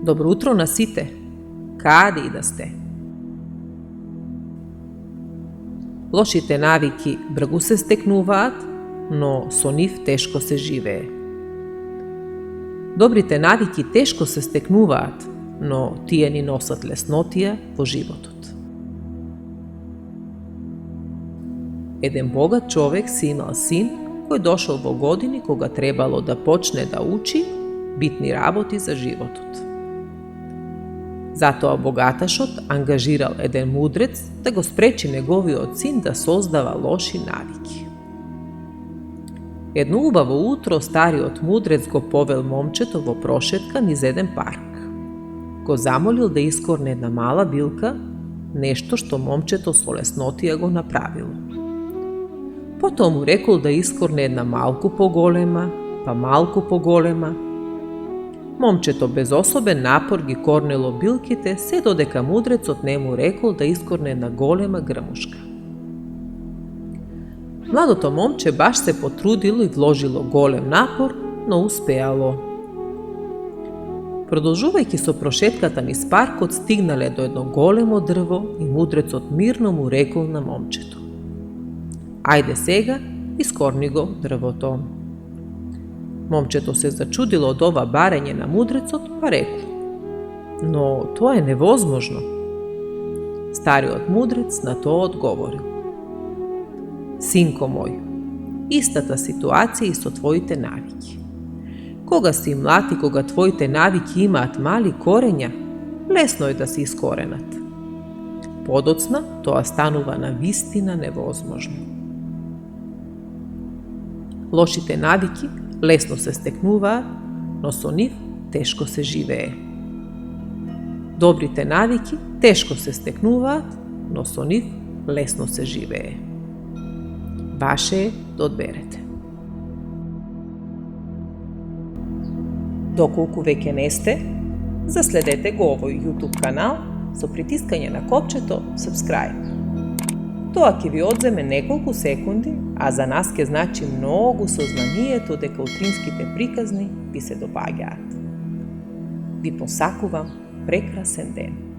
Добро утро на сите, каде и да сте. Лошите навики брзо се стекнуваат, но со нив тешко се живее. Добрите навики тешко се стекнуваат, но тие ни носат леснотија во животот. Еден богат човек си имал син кој дошол во години кога требало да почне да учи битни работи за животот. Затоа богаташот ангажирал еден мудрец да го спречи неговиот син да создава лоши навики. Едно убаво утро стариот мудрец го повел момчето во прошетка низ еден парк. Го замолил да искорне една мала билка, нешто што момчето со леснотија го направило. Потоа му рекол да искорне една малку поголема, па малку поголема. Момчето без особен напор ги корнело билките, се додека мудрецот не му рекол да искорне една голема грмушка. Младото момче баш се потрудило и вложило голем напор, но успеало. Продолжувајќи со прошетката низ паркот, стигнале до едно големо дрво и мудрецот мирно му рекол на момчето: "Ајде сега, искорни го дрвото." Момчето се зачудило од ова барање на мудрецот, па рекло: "Но тоа е невозможно." Стариот мудрец на тоа одговорил: "Синко мој, истата ситуација и со твоите навики. Кога си млад и кога твоите навики имаат мали корења, лесно е да се искоренат. Подоцна тоа станува навистина невозможно." Лошите навики лесно се стекнуваат, но со нив тешко се живее. Добрите навики тешко се стекнуваат, но со нив лесно се живее. Ваше е да одберете. Доколку веќе не сте, заследете го овој YouTube канал со притискање на копчето Subscribe. Тоа ќе ви одземе неколку секунди, а за нас ќе значи многу сознанието дека утринските приказни ви се допаѓаат. Ви посакувам прекрасен ден.